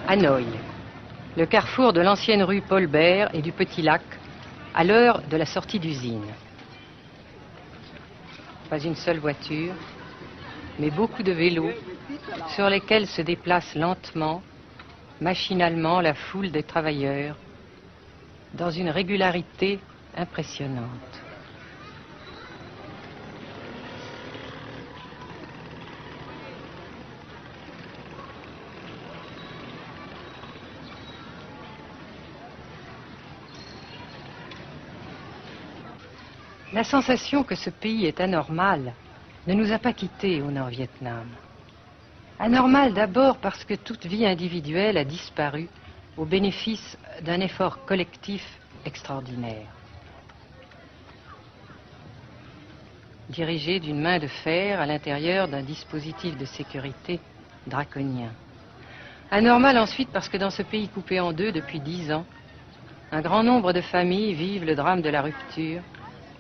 Hanoï, le carrefour de l'ancienne rue Paul Bert et du Petit Lac, à l'heure de la sortie d'usine. Pas une seule voiture, mais beaucoup de vélos sur lesquels se déplace lentement, machinalement la foule des travailleurs, dans une régularité impressionnante. La sensation que ce pays est anormal ne nous a pas quittés au Nord-Vietnam. Anormal d'abord parce que toute vie individuelle a disparu au bénéfice d'un effort collectif extraordinaire. Dirigé d'une main de fer à l'intérieur d'un dispositif de sécurité draconien. Anormal ensuite parce que dans ce pays coupé en deux depuis 10 ans, un grand nombre de familles vivent le drame de la rupture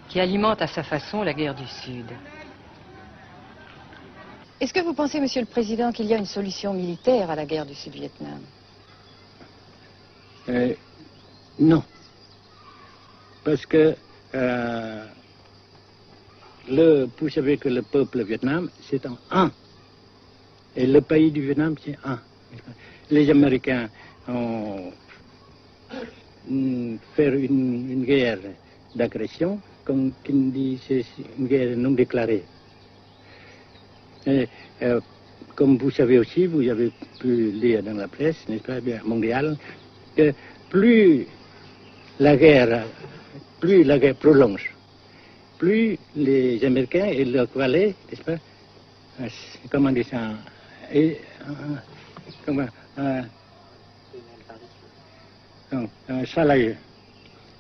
qui alimente à sa façon la guerre du Sud. Est-ce que vous pensez, Monsieur le Président, qu'il y a une solution militaire à la guerre du Sud-Vietnam? Non. Parce que vous savez que le peuple Vietnam, c'est un. Et le pays du Vietnam, c'est un. Les Américains ont fait une guerre d'agression, comme qui dit, c'est une guerre non déclarée. Et, comme vous savez aussi, vous avez pu lire dans la presse, n'est-ce pas, mondiale, que plus la guerre prolonge, plus les Américains et leurs valets, n'est-ce pas, comment dire ça,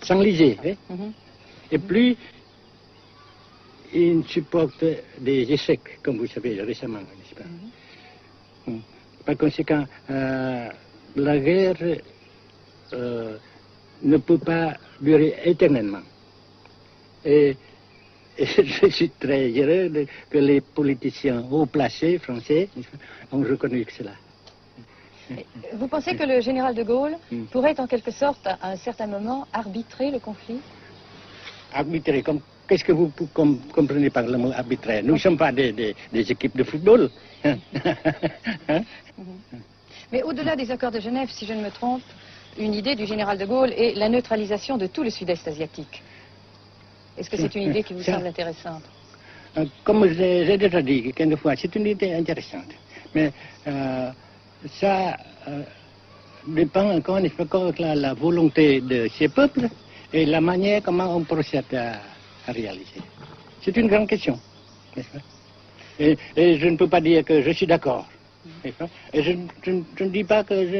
s'enliser, hein? Et plus ils supportent des échecs, comme vous savez récemment, n'est-ce pas? Par conséquent, la guerre ne peut pas durer éternellement. Et je suis très heureux que les politiciens haut placés français ont reconnu cela. Vous pensez que le général de Gaulle pourrait en quelque sorte, à un certain moment, arbitrer le conflit? Arbitrer, qu'est-ce que vous comprenez par le mot arbitraire? Nous ne sommes pas des équipes de football. Hein? Mais au-delà des accords de Genève, si je ne me trompe, une idée du général de Gaulle est la neutralisation de tout le sud-est asiatique. Est-ce que c'est une idée qui vous semble intéressante? Comme j'ai déjà dit quelquefois, c'est une idée intéressante. Mais ça dépend encore une fois de la volonté de ces peuples et la manière comment on procède à réaliser. C'est une grande question, n'est-ce pas? Et je ne peux pas dire que je suis d'accord. Et je ne dis pas que je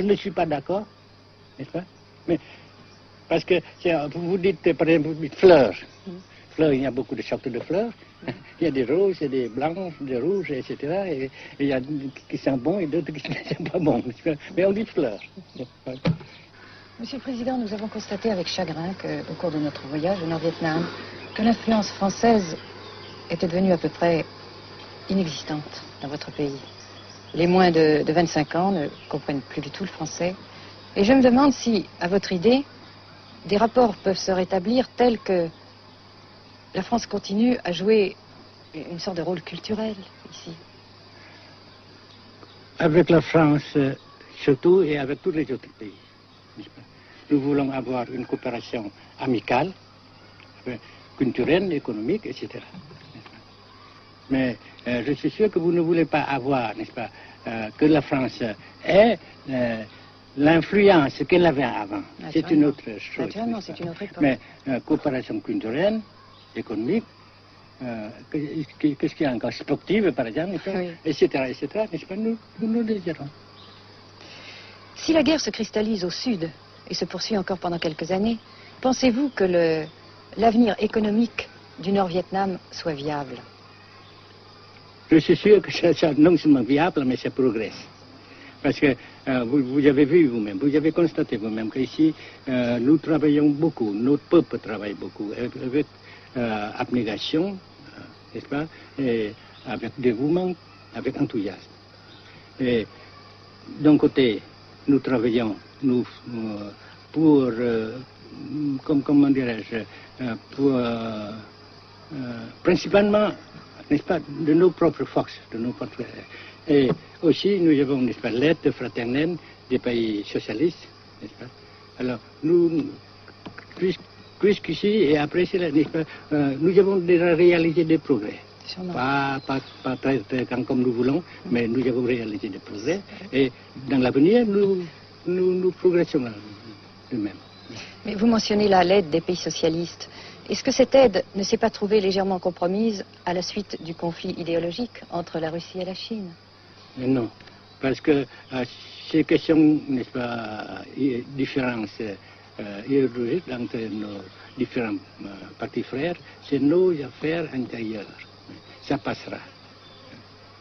ne suis pas d'accord, n'est-ce pas? Mais parce que vous dites, par exemple, vous dites fleurs. Fleurs, il y a beaucoup de sortes de fleurs. Il y a des roses, il y a des blanches, des rouges, etc. Et il y a qui sont bons et d'autres qui ne sont pas bons. Mais on dit fleurs. Monsieur le Président, nous avons constaté avec chagrin qu'au cours de notre voyage au Nord-Vietnam, que l'influence française était devenue à peu près inexistante dans votre pays. Les moins de 25 ans ne comprennent plus du tout le français. Et je me demande si, à votre idée, des rapports peuvent se rétablir tels que la France continue à jouer une sorte de rôle culturel ici. Avec la France surtout et avec tous les autres pays. Nous voulons avoir une coopération amicale, culturelle, économique, etc. Mais je suis sûr que vous ne voulez pas avoir, n'est-ce pas, que la France ait l'influence qu'elle avait avant. C'est une autre chose. Naturellement, c'est une autre époque. Mais coopération culturelle, économique, qu'est-ce qu'il y a encore, sportive par exemple, oui. etc., n'est-ce pas, nous le désirons. Si la guerre se cristallise au sud et se poursuit encore pendant quelques années, pensez-vous que l'avenir économique du Nord-Vietnam soit viable? Je suis sûr que c'est non seulement viable, mais ça progresse. Parce que vous avez vu vous-même, vous avez constaté vous-même qu'ici, nous travaillons beaucoup, notre peuple travaille beaucoup, avec abnégation, n'est-ce pas, et avec dévouement, avec enthousiasme. Et d'un côté, nous travaillons pour, comment dirais-je, principalement, n'est-ce pas, de nos propres forces, de nos propres... Et aussi, nous avons, n'est-ce pas, l'aide fraternelle des pays socialistes, n'est-ce pas. Alors, nous, jusqu'ici et après cela, n'est-ce pas, nous avons déjà réalisé des progrès. Pas très grand comme nous voulons, mais nous avons réalisé des progrès. Et dans l'avenir, nous progressons de même. Mais vous mentionnez là l'aide des pays socialistes. Est-ce que cette aide ne s'est pas trouvée légèrement compromise à la suite du conflit idéologique entre la Russie et la Chine? Non, parce que ces questions, n'est-ce pas, différences idéologiques entre nos différents partis frères, c'est nos affaires intérieures. Ça passera.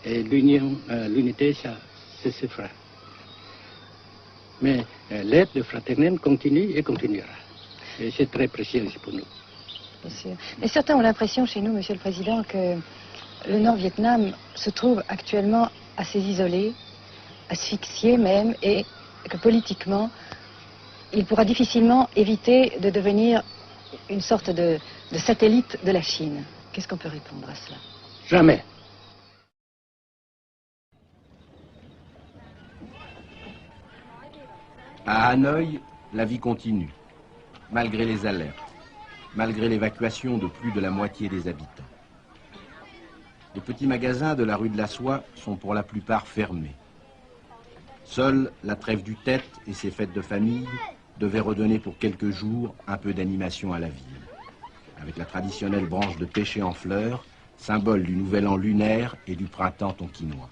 Et l'unité, ça se fera. Mais l'aide fraternelle continue et continuera. Et c'est très précieux pour nous. Bien sûr. Mais certains ont l'impression chez nous, Monsieur le Président, que le Nord-Vietnam se trouve actuellement assez isolé, asphyxié même, et que politiquement, il pourra difficilement éviter de devenir une sorte de satellite de la Chine. Qu'est-ce qu'on peut répondre à cela? Jamais. À Hanoï, la vie continue, malgré les alertes, malgré l'évacuation de plus de la moitié des habitants. Les petits magasins de la rue de la Soie sont pour la plupart fermés. Seule la trêve du Tet et ses fêtes de famille devaient redonner pour quelques jours un peu d'animation à la ville, avec la traditionnelle branche de pêcher en fleurs, symbole du nouvel an lunaire et du printemps tonkinois.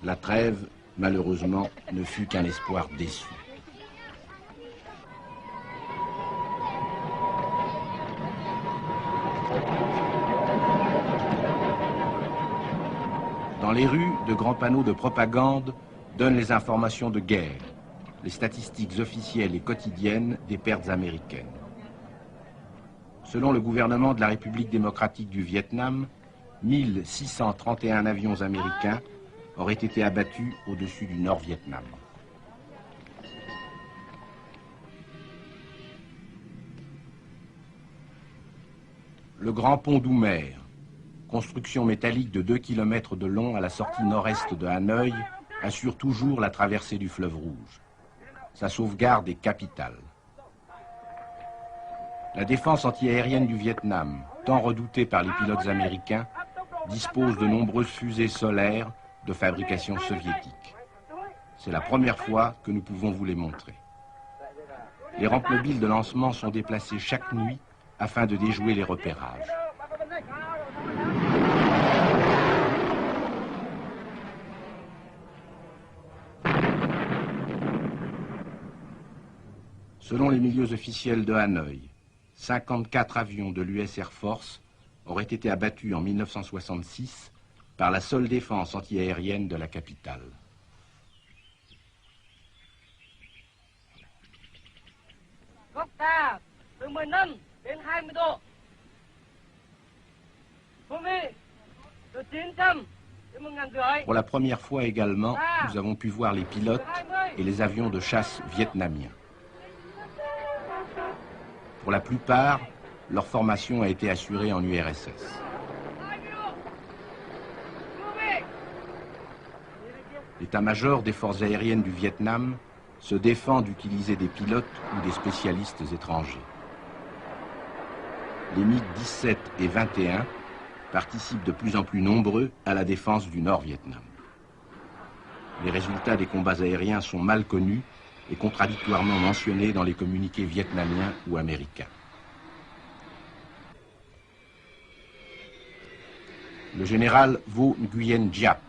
La trêve, malheureusement, ne fut qu'un espoir déçu. Dans les rues, de grands panneaux de propagande donnent les informations de guerre, les statistiques officielles et quotidiennes des pertes américaines. Selon le gouvernement de la République démocratique du Vietnam, 1631 avions américains auraient été abattus au-dessus du Nord-Vietnam. Le grand pont d'Oumer, construction métallique de 2 km de long à la sortie nord-est de Hanoï, assure toujours la traversée du fleuve Rouge. Sa sauvegarde est capitale. La défense antiaérienne du Vietnam, tant redoutée par les pilotes américains, dispose de nombreuses fusées solaires de fabrication soviétique. C'est la première fois que nous pouvons vous les montrer. Les rampes mobiles de lancement sont déplacées chaque nuit afin de déjouer les repérages. Selon les milieux officiels de Hanoï, 54 avions de l'US Air Force auraient été abattus en 1966 par la seule défense antiaérienne de la capitale. Pour la première fois également, nous avons pu voir les pilotes et les avions de chasse vietnamiens. Pour la plupart, leur formation a été assurée en URSS. L'état-major des forces aériennes du Vietnam se défend d'utiliser des pilotes ou des spécialistes étrangers. Les MiG-17 et 21 participent de plus en plus nombreux à la défense du Nord-Vietnam. Les résultats des combats aériens sont mal connus et contradictoirement mentionnés dans les communiqués vietnamiens ou américains. Le général Vo Nguyen Giap,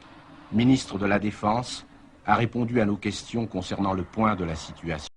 ministre de la Défense, a répondu à nos questions concernant le point de la situation.